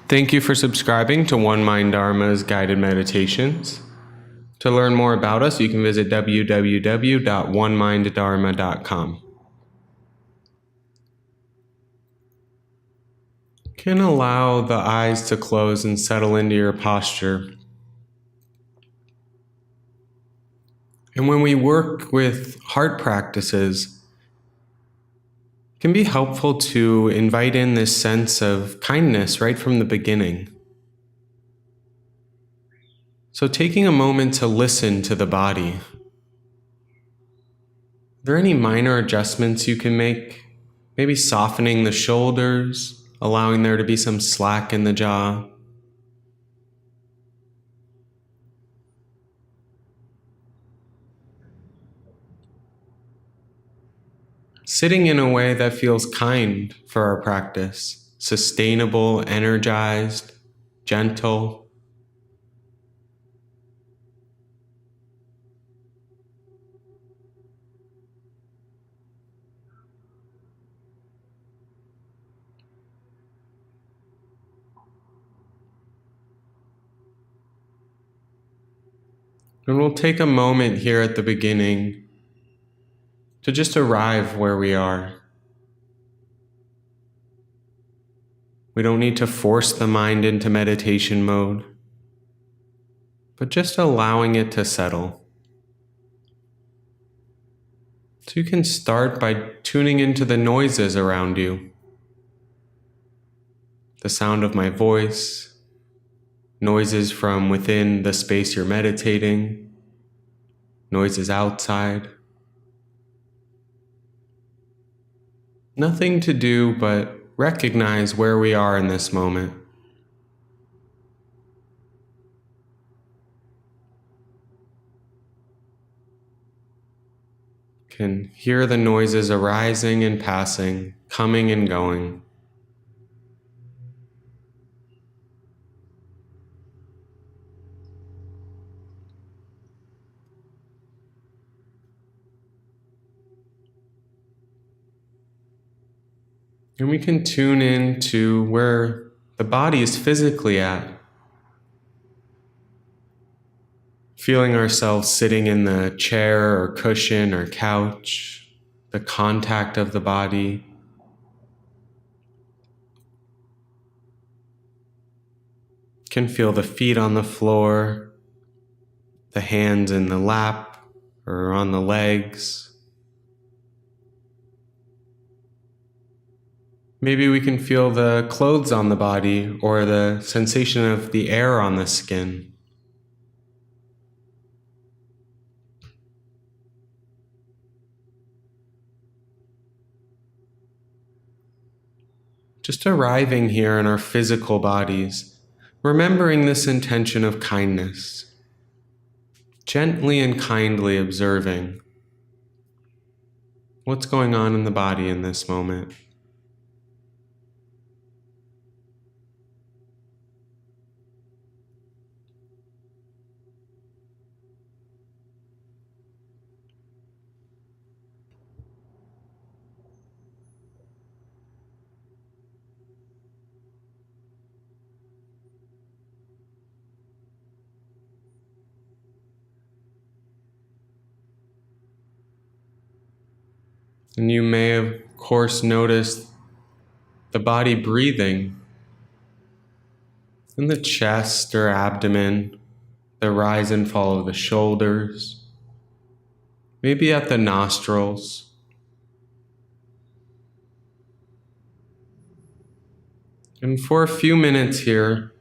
Thank you for subscribing to One Mind Dharma's guided meditations. To learn more about us, you can visit www.oneminddharma.com. You can allow the eyes to close and settle into your posture. And when we work with heart practices, it can be helpful to invite in this sense of kindness right from the beginning. So taking a moment to listen to the body. Are there any minor adjustments you can make? Maybe softening the shoulders, allowing there to be some slack in the jaw. Sitting in a way that feels kind for our practice, sustainable, energized, gentle. And we'll take a moment here at the beginning to just arrive where we are. We don't need to force the mind into meditation mode, but just allowing it to settle. So you can start by tuning into the noises around you. The sound of my voice, noises from within the space you're meditating, noises outside. Nothing to do but recognize where we are in this moment. Can hear the noises arising and passing, coming and going. And we can tune in to where the body is physically at. Feeling ourselves sitting in the chair or cushion or couch, the contact of the body. Can feel the feet on the floor, the hands in the lap or on the legs. Maybe we can feel the clothes on the body or the sensation of the air on the skin. Just arriving here in our physical bodies, remembering this intention of kindness, gently and kindly observing what's going on in the body in this moment. And you may, of course, notice the body breathing in the chest or abdomen, the rise and fall of the shoulders, maybe at the nostrils. And for a few minutes here,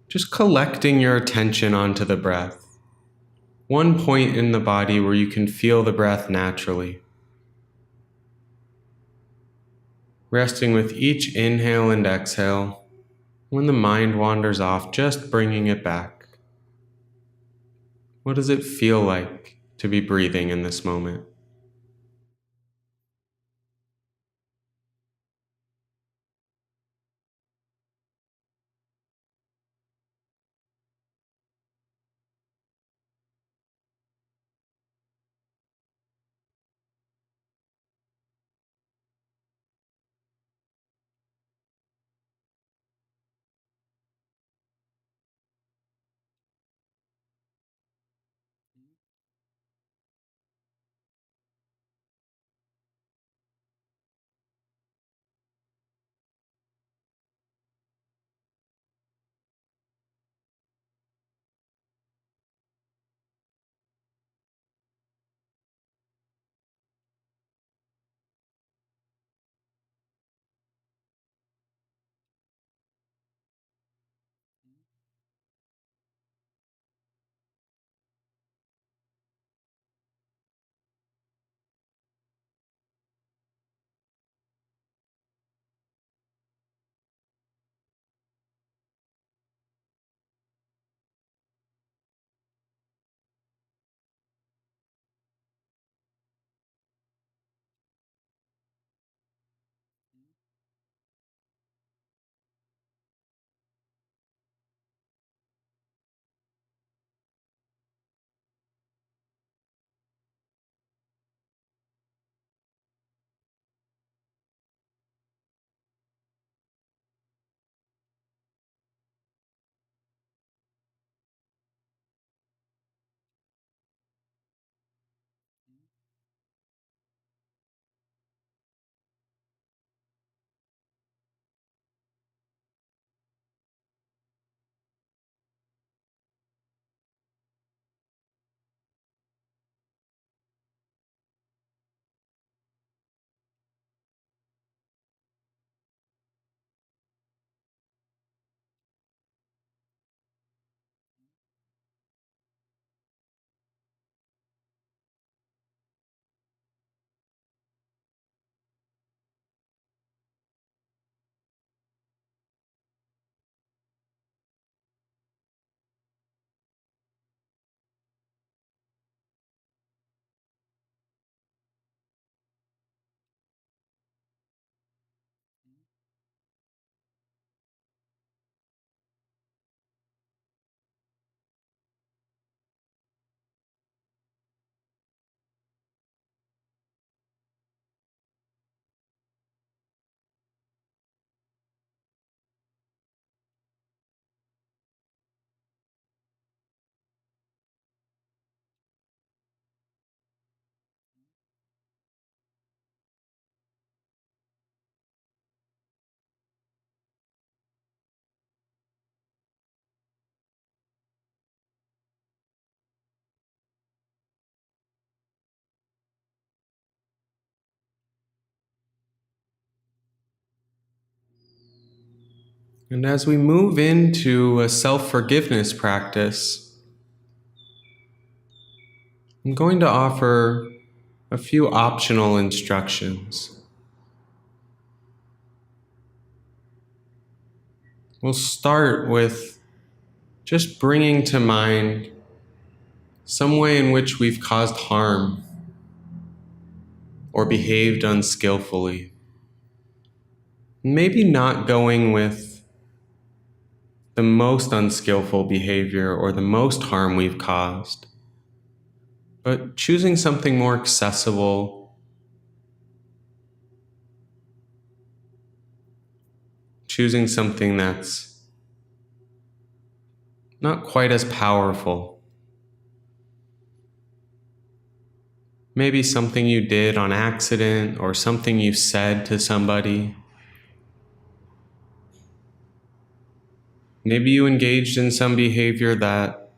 just collecting your attention onto the breath. One point in the body where you can feel the breath naturally. Resting with each inhale and exhale. When the mind wanders off, just bringing it back. What does it feel like to be breathing in this moment? And as we move into a self forgiveness practice, I'm going to offer a few optional instructions. We'll start with just bringing to mind some way in which we've caused harm or behaved unskillfully. Maybe not going with the most unskillful behavior or the most harm we've caused, but choosing something more accessible, choosing something that's not quite as powerful. Maybe something you did on accident or something you said to somebody. Maybe you engaged in some behavior that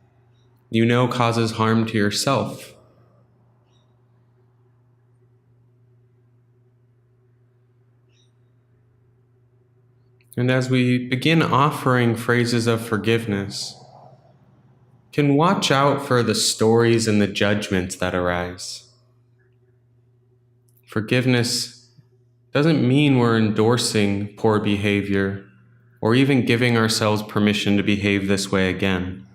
you know causes harm to yourself. And as we begin offering phrases of forgiveness, can watch out for the stories and the judgments that arise. Forgiveness doesn't mean we're endorsing poor behavior or even giving ourselves permission to behave this way again.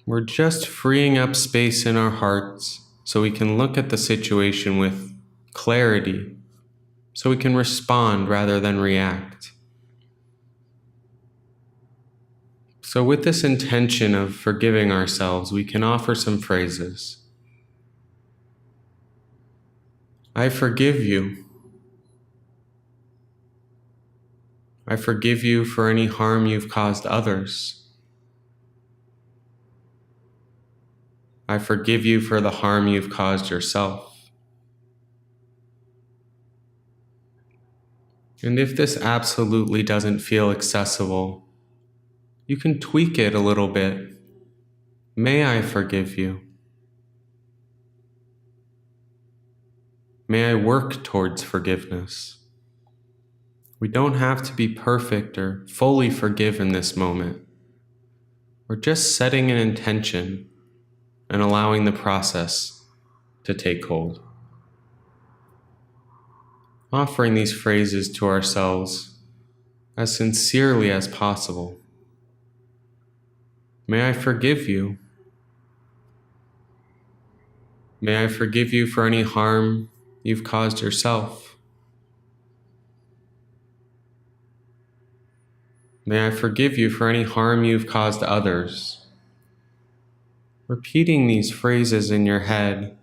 We're just freeing up space in our hearts so we can look at the situation with clarity, so we can respond rather than react. So, with this intention of forgiving ourselves, we can offer some phrases. I forgive you. I forgive you for any harm you've caused others. I forgive you for the harm you've caused yourself. And if this absolutely doesn't feel accessible, you can tweak it a little bit. May I forgive you? May I work towards forgiveness? We don't have to be perfect or fully forgive in this moment. We're just setting an intention and allowing the process to take hold. Offering these phrases to ourselves as sincerely as possible. May I forgive you? May I forgive you for any harm you've caused yourself? May I forgive you for any harm you've caused others? Repeating these phrases in your head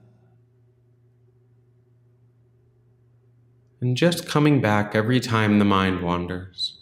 and just coming back every time the mind wanders.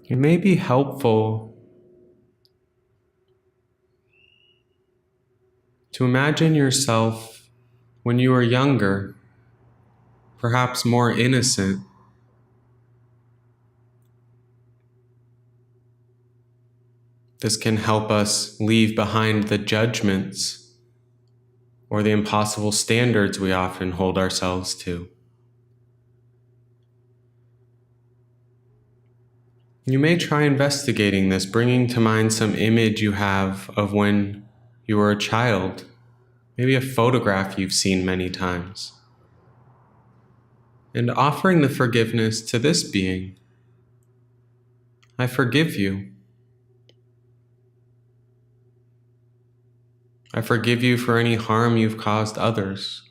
It may be helpful to imagine yourself when you were younger, perhaps more innocent. This can help us leave behind the judgments or the impossible standards we often hold ourselves to. You may try investigating this, bringing to mind some image you have of when you were a child, maybe a photograph you've seen many times, and offering the forgiveness to this being. I forgive you. I forgive you for any harm you've caused others.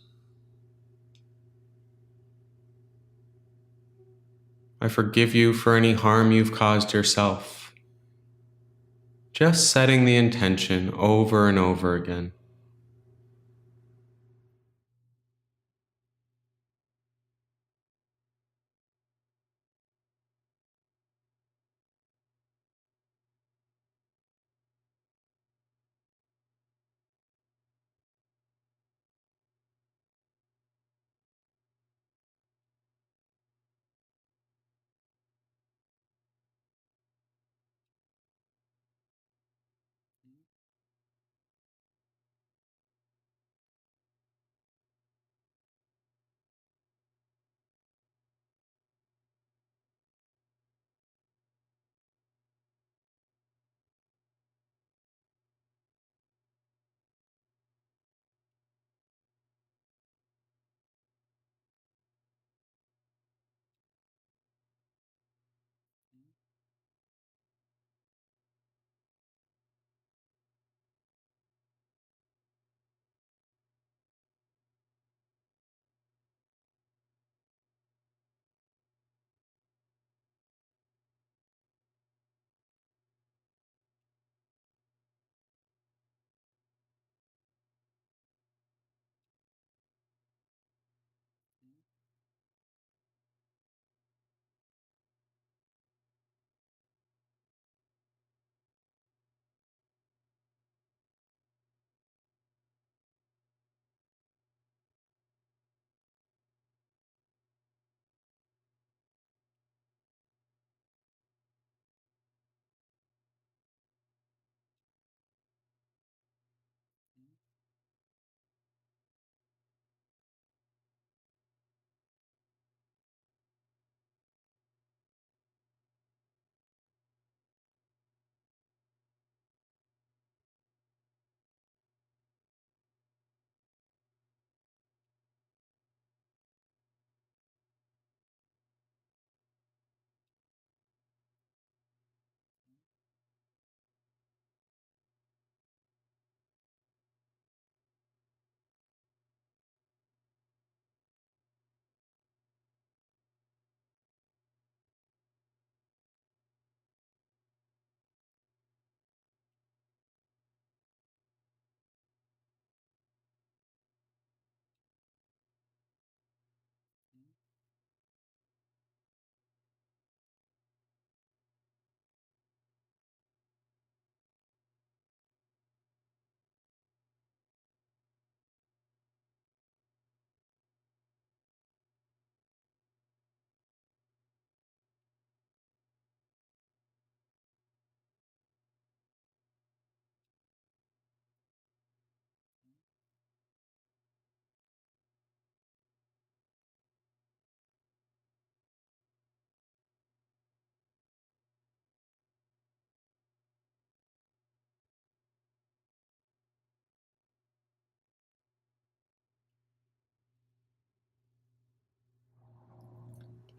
I forgive you for any harm you've caused yourself. Just setting the intention over and over again.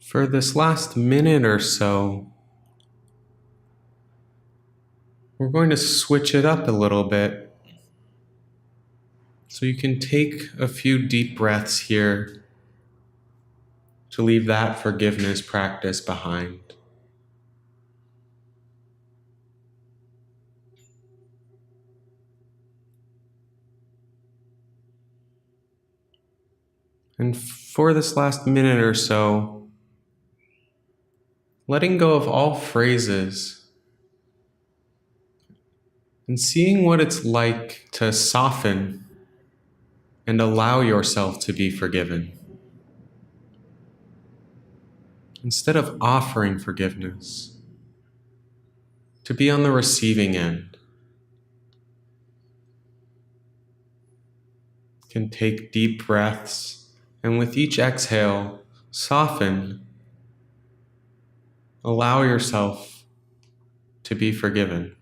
For this last minute or so, we're going to switch it up a little bit. So you can take a few deep breaths here to leave that forgiveness practice behind. And for this last minute or so, letting go of all phrases and seeing what it's like to soften and allow yourself to be forgiven. Instead of offering forgiveness, to be on the receiving end. You can take deep breaths, and with each exhale, soften. Allow yourself to be forgiven.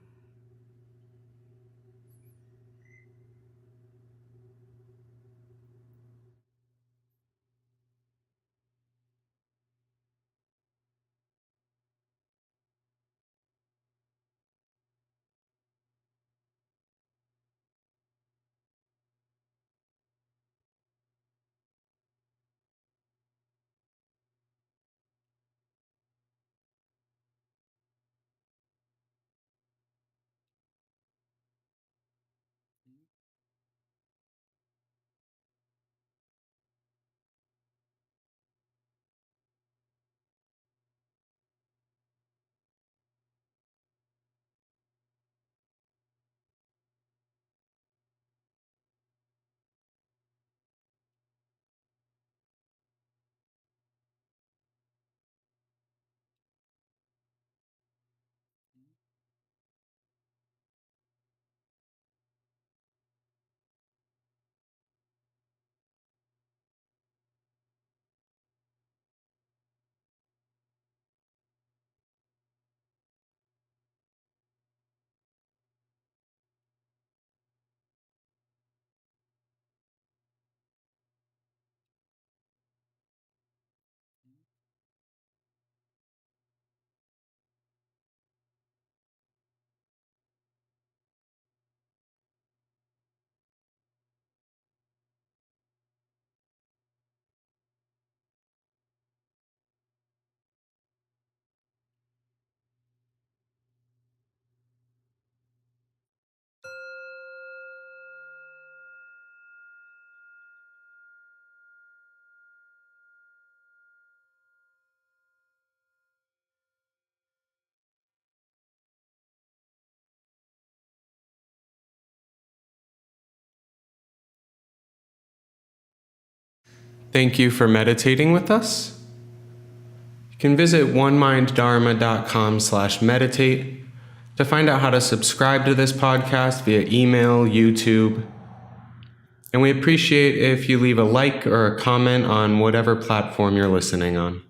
Thank you for meditating with us. You can visit oneminddharma.com/meditate to find out how to subscribe to this podcast via email, YouTube. And we appreciate if you leave a like or a comment on whatever platform you're listening on.